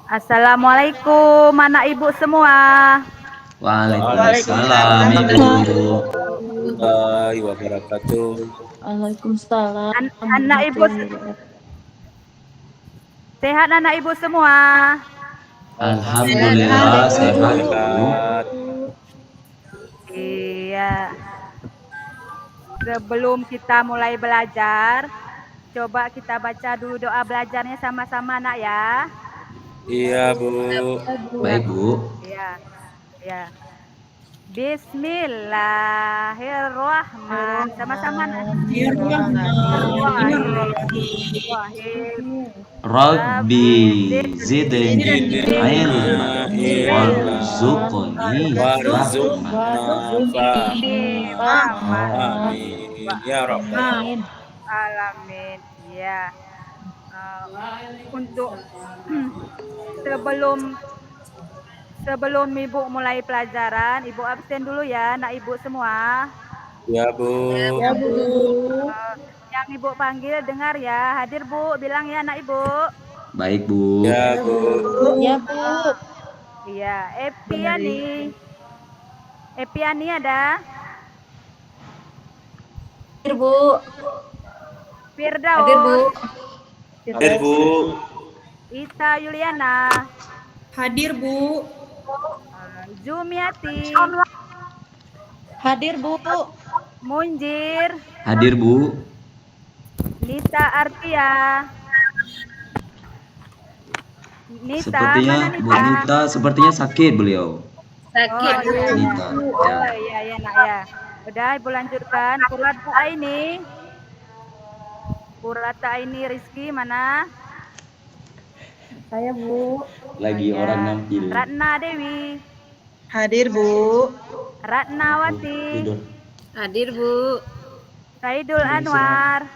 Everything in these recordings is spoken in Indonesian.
Assalamualaikum anak ibu semua. Waalaikumsalam Ibu. Warahmatullahi wabarakatuh. Waalaikumsalam Anak ibu sehat anak ibu semua. Alhamdulillah sehat Bu. Sehat. Iya. Sebelum kita mulai belajar, coba kita baca dulu doa belajarnya sama-sama nak ya. Iya Bu. Baik Bu. Iya. Ya. Bismillahirrahmanirrahim. Sama-sama nak. Rabbi zidni ilman warzuqni fahma. Amin. Ya Rabbal Alamin. Ya. Untuk sebelum ibu mulai pelajaran, ibu absen dulu ya, nak ibu semua. Ya Bu. Yang ibu panggil dengar ya, hadir Bu, bilang ya nak ibu. Baik Bu. Ya Bu. Ya Bu. Iya, Epiani ada? Hadir Bu. Firdaus. Hadir Bu. Ita Yuliana. Hadir Bu. Jumiati. Hadir Bu. Munjir. Hadir Bu. Nita Artia. Nita, Sepertinya mana Bu Nita? Nita sepertinya sakit beliau. Sakit Bu. Nita. Ya. Oh iya nak ya. Udah ibu lanjutkan. Purata ini Rizky mana? Saya Bu. Lagi orang nampil. Ratna Dewi. Hadir Bu. Ratnawati. Tidur. Hadir Bu. Saidul Anwar.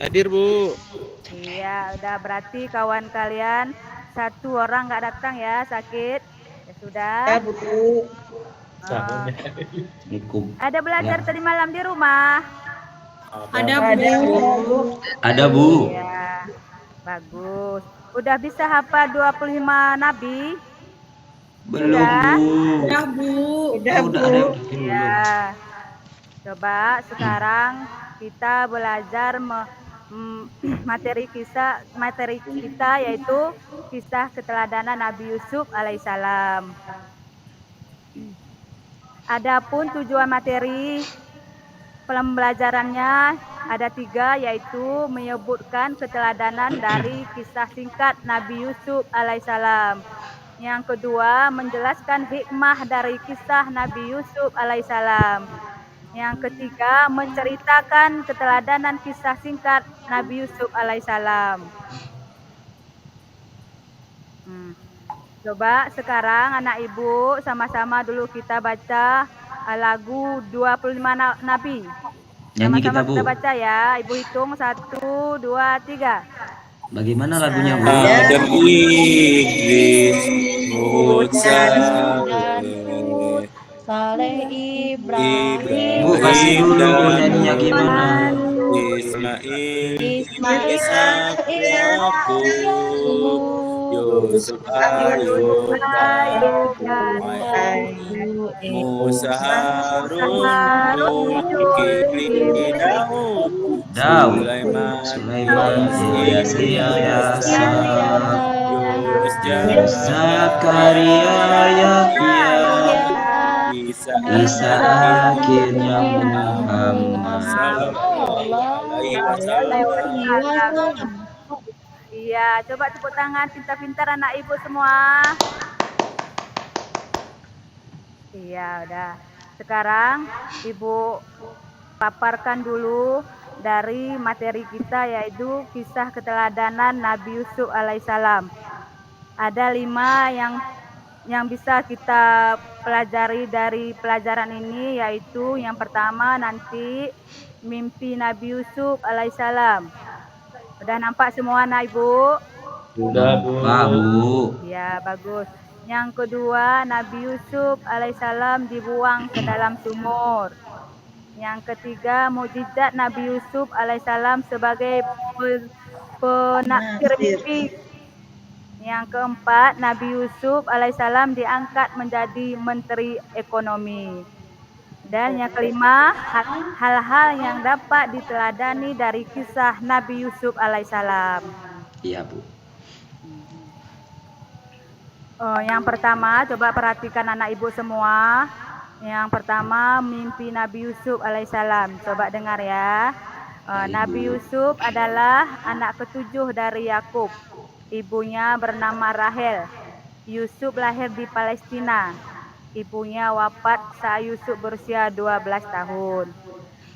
Hadir Bu. Iya, udah berarti kawan kalian satu orang nggak datang ya, sakit. Ya sudah. Ya Bu. Assalamualaikum. Ada belajar tadi malam di rumah? Ada Bu. Ada Bu. Iya. Bagus. Udah bisa hafal 25 nabi? Belum Sudah? Bu. Udah Bu. Oh, udah ada. Iya. Coba sekarang kita belajar materi kita yaitu kisah keteladanan Nabi Yusuf alaihissalam. Adapun tujuan materi pembelajarannya ada 3, yaitu menyebutkan keteladanan dari kisah singkat Nabi Yusuf alaihissalam. Yang kedua, menjelaskan hikmah dari kisah Nabi Yusuf alaihissalam. Yang ketiga, menceritakan keteladanan kisah singkat Nabi Yusuf alaihissalam. Coba sekarang anak ibu sama-sama dulu kita baca lagu 25 Nabi. Nyanyi kita Sama-sama Bu. kita baca ya. Ibu hitung 1, 2, 3. Bagaimana lagunya Bu? Adam Idris Musa Saleh Ibrahim. Bu kasih dulu nyanyinya gimana? Ismail Ismail Yakub Yusuf Ayub Musa Harun Zulkifli Daud Sulaiman Ilyas Yunus Zakaria Yahya Isa akhirnya Muhammad sallallahu alaihi wasallam. Iya, coba tepuk tangan pintar-pintar anak ibu semua. Iya, udah. Sekarang ibu paparkan dulu dari materi kita, yaitu kisah keteladanan Nabi Yusuf alaihissalam. Ada 5 yang bisa kita pelajari dari pelajaran ini, yaitu yang pertama nanti mimpi Nabi Yusuf alaihissalam. Udah nampak semua anak ibu? Sudah Bu. Ya, bagus. Yang kedua, Nabi Yusuf alaihissalam dibuang ke dalam sumur. Yang ketiga, mukjizat Nabi Yusuf alaihissalam sebagai penafsir mimpi. Yang keempat, Nabi Yusuf alaihissalam diangkat menjadi Menteri Ekonomi. Dan yang kelima, hal-hal yang dapat diteladani dari kisah Nabi Yusuf alaihissalam. Iya, Bu. Yang pertama, coba perhatikan anak ibu semua. Yang pertama, mimpi Nabi Yusuf alaihissalam. Coba dengar ya. Baik, Nabi Bu. Yusuf adalah anak ketujuh dari Yakub. Ibunya bernama Rahel. Yusuf lahir di Palestina. Ibunya wafat saat Yusuf berusia 12 tahun.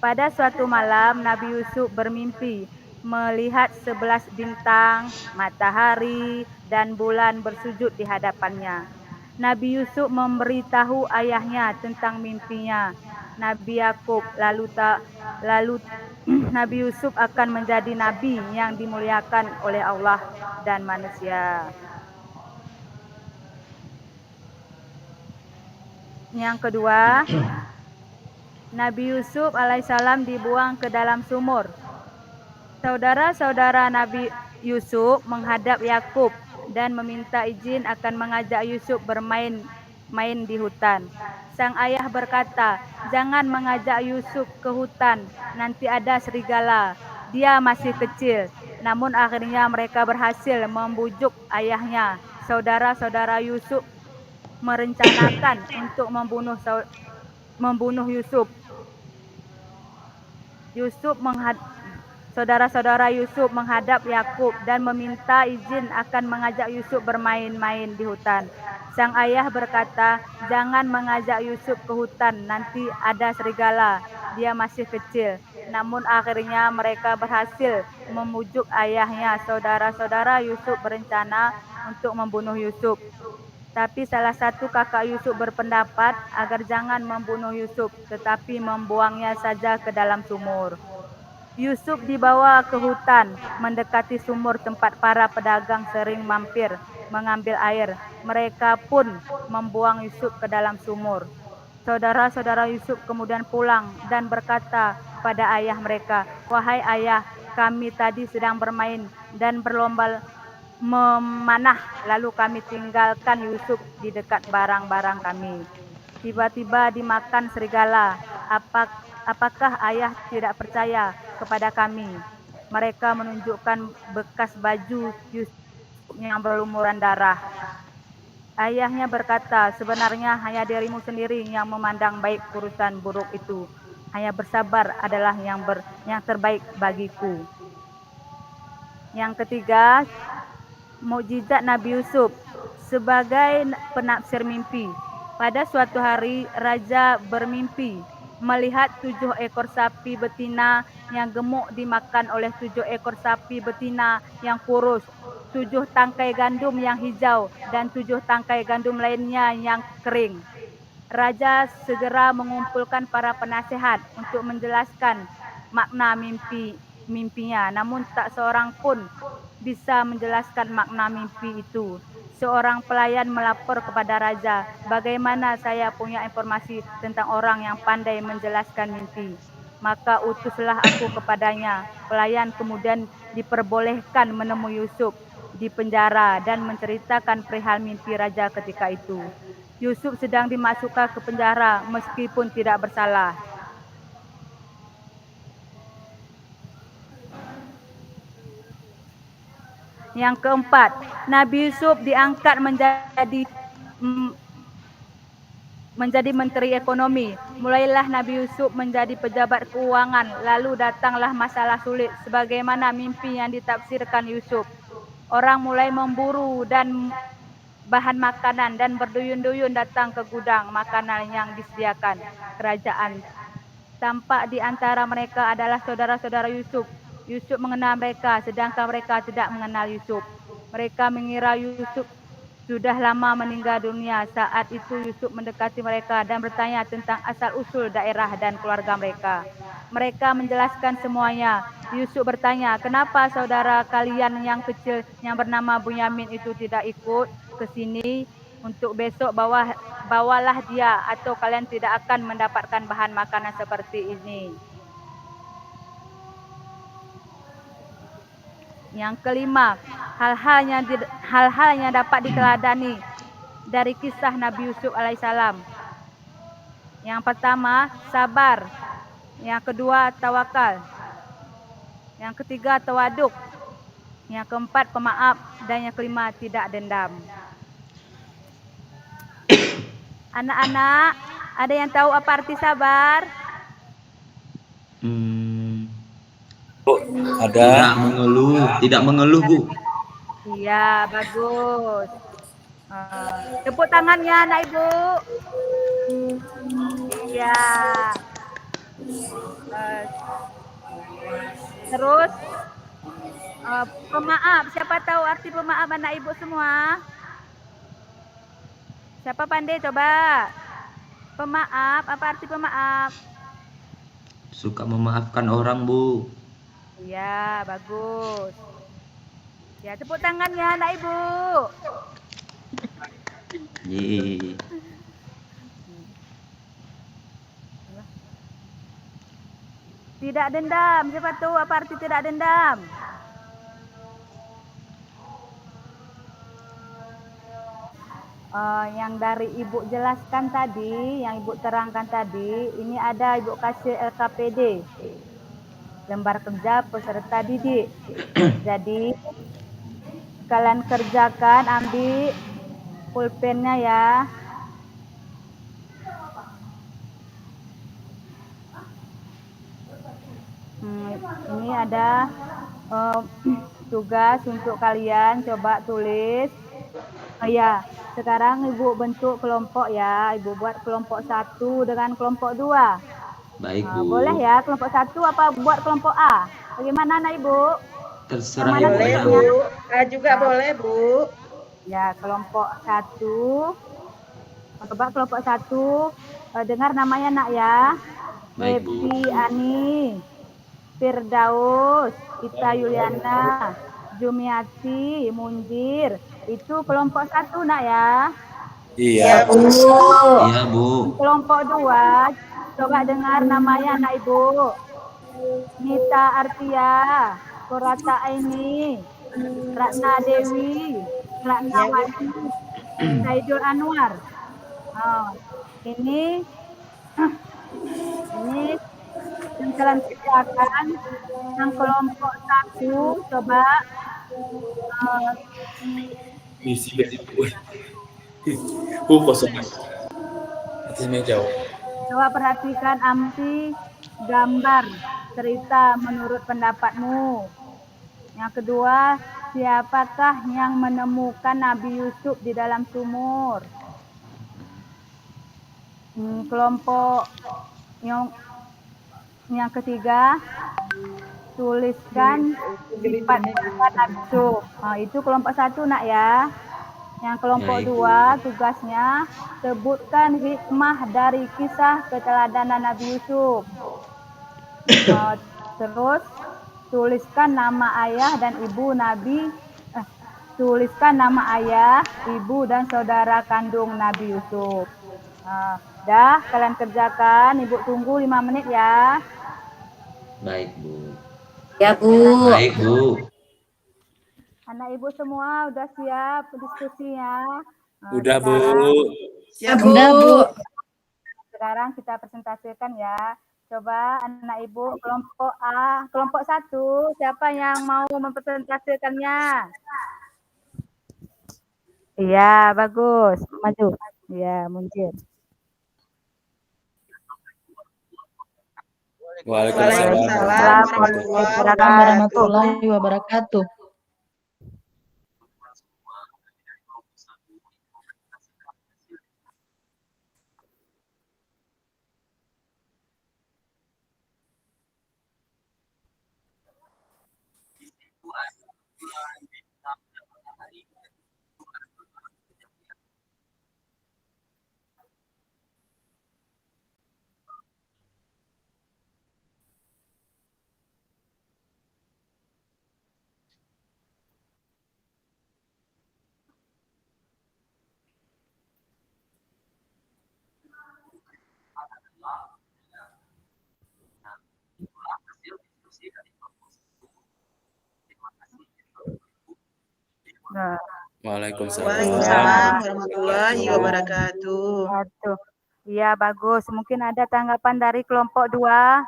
Pada suatu malam, Nabi Yusuf bermimpi melihat 11 bintang, matahari, dan bulan bersujud di hadapannya. Nabi Yusuf memberitahu ayahnya tentang mimpinya. Nabi Yakub lalu Nabi Yusuf akan menjadi nabi yang dimuliakan oleh Allah dan manusia. Yang kedua, Nabi Yusuf alaihissalam dibuang ke dalam sumur. Saudara-saudara Nabi Yusuf menghadap Yakub dan meminta izin akan mengajak Yusuf bermain di hutan. Sang ayah berkata, "Jangan mengajak Yusuf ke hutan, nanti ada serigala. Dia masih kecil." Namun akhirnya mereka berhasil membujuk ayahnya. Saudara-saudara Yusuf merencanakan untuk membunuh Yusuf. Saudara-saudara Yusuf menghadap Yakub dan meminta izin akan mengajak Yusuf bermain-main di hutan. Sang ayah berkata, "Jangan mengajak Yusuf ke hutan, nanti ada serigala. Dia masih kecil." Namun akhirnya mereka berhasil memujuk ayahnya. Saudara-saudara Yusuf berencana untuk membunuh Yusuf. Tapi salah satu kakak Yusuf berpendapat agar jangan membunuh Yusuf, tetapi membuangnya saja ke dalam sumur. Yusuf dibawa ke hutan, mendekati sumur tempat para pedagang sering mampir mengambil air. Mereka pun membuang Yusuf ke dalam sumur. Saudara-saudara Yusuf kemudian pulang dan berkata pada ayah mereka, "Wahai ayah, kami tadi sedang bermain dan berlomba memanah, lalu kami tinggalkan Yusuf di dekat barang-barang kami. Tiba-tiba dimakan serigala. Apakah ayah tidak percaya kepada kami?" Mereka menunjukkan bekas baju Yusuf yang berlumuran darah. Ayahnya berkata, "Sebenarnya hanya dirimu sendiri yang memandang baik urusan buruk itu. Hanya bersabar adalah yang terbaik bagiku." Yang ketiga, mukjizat Nabi Yusuf sebagai penafsir mimpi. Pada suatu hari, raja bermimpi melihat 7 ekor sapi betina yang gemuk dimakan oleh 7 ekor sapi betina yang kurus, 7 tangkai gandum yang hijau, dan 7 tangkai gandum lainnya yang kering. Raja segera mengumpulkan para penasehat untuk menjelaskan makna mimpinya, namun tak seorang pun bisa menjelaskan makna mimpi itu. Seorang pelayan melapor kepada raja, "Bagaimana saya punya informasi tentang orang yang pandai menjelaskan mimpi?" Maka utuslah aku kepadanya. Pelayan kemudian diperbolehkan menemui Yusuf di penjara dan menceritakan perihal mimpi raja ketika itu. Yusuf sedang dimasukkan ke penjara meskipun tidak bersalah. Yang keempat, Nabi Yusuf diangkat menjadi Menteri Ekonomi. Mulailah Nabi Yusuf menjadi pejabat keuangan, lalu datanglah masalah sulit sebagaimana mimpi yang ditafsirkan Yusuf. Orang mulai memburu dan bahan makanan dan berduyun-duyun datang ke gudang makanan yang disediakan kerajaan. Tampak di antara mereka adalah saudara-saudara Yusuf. Yusuf mengenal mereka, sedangkan mereka tidak mengenal Yusuf. Mereka mengira Yusuf sudah lama meninggal dunia. Saat itu Yusuf mendekati mereka dan bertanya tentang asal-usul daerah dan keluarga mereka. Mereka menjelaskan semuanya. Yusuf bertanya, "Kenapa saudara kalian yang kecil yang bernama Bunyamin itu tidak ikut ke sini? Untuk besok bawalah dia, atau kalian tidak akan mendapatkan bahan makanan seperti ini." Yang kelima, hal-hal yang dapat diteladani dari kisah Nabi Yusuf alaihissalam. Yang pertama, sabar. Yang kedua, tawakal. Yang ketiga, tawaduk. Yang keempat, pemaaf. Dan yang kelima, tidak dendam. Anak-anak, ada yang tahu apa arti sabar? Ada. Tidak mengeluh, Bu. Iya, bagus. Tepuk tangannya, anak ibu. Iya. Terus, pemaaf. Siapa tahu arti pemaaf anak ibu semua? Siapa pandai coba? Pemaaf, apa arti pemaaf? Suka memaafkan orang, Bu. Iya, bagus. Ya, tepuk tangannya anak ibu. Yeay. Tidak dendam. Siapa tahu apa arti tidak dendam? Yang dari ibu jelaskan tadi, yang ibu terangkan tadi, ini ada ibu kasih LKPD, lembar kerja peserta didik. Jadi kalian kerjakan, ambil pulpennya ya. Ini ada tugas untuk kalian, coba tulis. Ya, sekarang ibu bentuk kelompok ya. Ibu buat kelompok 1 dengan kelompok 2. Baik, Bu. Boleh ya, kelompok 1 apa buat kelompok A? Bagaimana anak ibu? Terserah Yang mana Ibu Boleh, aja, Bu. Bu. A juga boleh, Bu. Ya, kelompok 1. Coba kelompok 1. Dengar namanya nak ya. Baik, Bu. Happy Ani, Firdaus, Ita Yuliana, Jumiati, Munjir. Itu kelompok 1 nak ya. Iya. Iya, Bu. Kelompok 2, coba dengar namanya anak ibu. Nita Artia, Kurata Aini, Ratna Dewi, Ratna Wati, Saidul Anwar. Ini yang kalian kerjakan yang kelompok 1, coba Isi dari Bu. Bu kosong. Atas meja. coba perhatikan amsi gambar cerita menurut pendapatmu. Yang kedua, siapakah yang menemukan Nabi Yusuf di dalam sumur? Kelompok yang ketiga, tuliskan sifat Nabi Yusuf. Itu kelompok 1 nak ya. Yang kelompok 2, tugasnya sebutkan hikmah dari kisah keteladanan Nabi Yusuf. Terus tuliskan nama ayah dan ibu Nabi. Tuliskan nama ayah, ibu dan saudara kandung Nabi Yusuf. Dah, kalian kerjakan. Ibu tunggu 5 menit ya. Baik, Bu. Ya, Bu. Baik, Bu. Anak ibu semua udah siap diskusinya? Udah, Bu. Siap, Bu. Udah, Bu. Sekarang kita presentasikan ya. Coba anak ibu kelompok A, kelompok 1, siapa yang mau mempresentasikannya? Iya, bagus. Maju. Iya, muncul. Waalaikumsalam warahmatullahi wabarakatuh. Nah, Waalaikumsalam. Waalaikumsalam warahmatullahi wabarakatuh. Aduh. Iya, bagus. Mungkin ada tanggapan dari kelompok 2.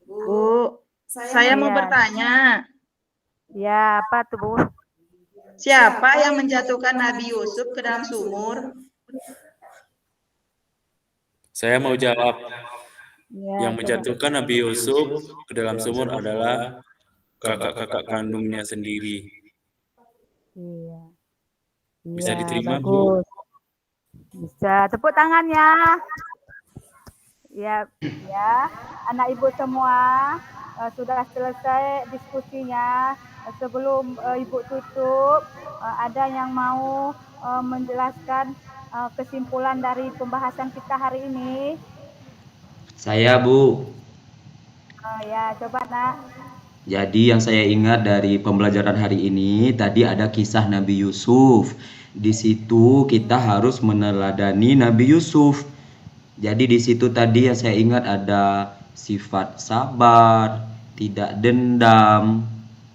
Bu, saya mau Iya. bertanya, Ya, apa tuh, Bu? siapa yang menjatuhkan Nabi Yusuf ke dalam sumur? Saya mau jawab. Ya, Yang coba. menjatuhkan Nabi Yusuf ke dalam sumur adalah kakak-kakak kandungnya sendiri. Iya. Bisa Iya, diterima, Bu? bagus. Bisa. Tepuk tangannya. Ya, ya. Anak Ibu semua sudah selesai diskusinya. Sebelum Ibu tutup, ada yang mau menjelaskan kesimpulan dari pembahasan kita hari ini? Saya, Bu. Ya, coba, Nak. Jadi yang saya ingat dari pembelajaran hari ini tadi ada kisah Nabi Yusuf. Di situ kita harus meneladani Nabi Yusuf. Jadi di situ tadi yang saya ingat ada sifat sabar, tidak dendam,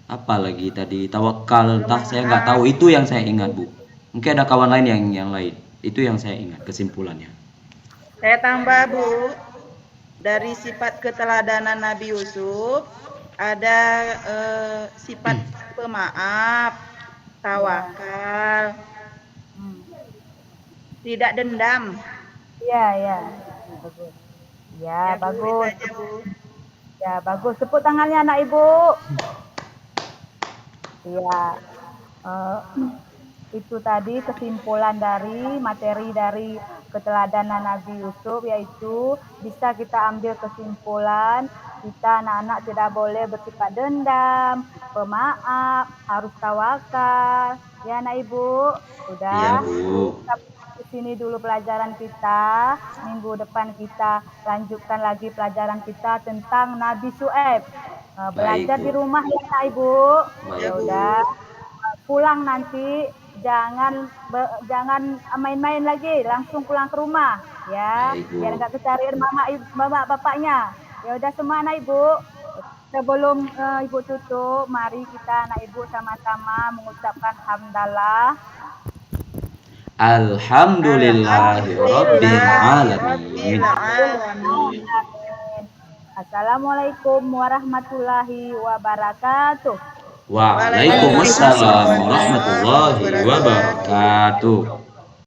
apa lagi tadi tawakal, entah saya nggak tahu, itu yang saya ingat, Bu. Mungkin ada kawan lain yang lain. Itu yang saya ingat kesimpulannya. Saya tambah, Bu, dari sifat keteladanan Nabi Yusuf, ada sifat pemaaf, tawakal, tidak dendam. Iya, ya. Bagus. Ya, Ya, Bu, bagus. itu aja, Bu. Ya, bagus. Tepuk tangannya anak Ibu. Iya. Itu tadi kesimpulan dari materi dari keteladanan Nabi Yusuf, yaitu bisa kita ambil kesimpulan kita anak-anak tidak boleh bersifat dendam, pemaaf, harus tawakal. Ya, anak Ibu. Iya, Sudah. Bu. Di sini dulu pelajaran kita. Minggu depan kita lanjutkan lagi pelajaran kita tentang Nabi Syuaib. Belajar Baik, Bu. di rumah ya, Nak Ibu. Baik, Ya Bu. udah. Pulang nanti jangan main-main lagi, langsung pulang ke rumah ya. Baik, Bu. Biar nggak kecarian mama bapaknya. Ya udah semua anak Ibu. Sebelum Ibu tutup, mari kita anak Ibu sama-sama mengucapkan hamdalah. Alhamdulillahirabbil alamin. Alamin. Assalamualaikum warahmatullahi wabarakatuh. Waalaikumsalam warahmatullahi wabarakatuh.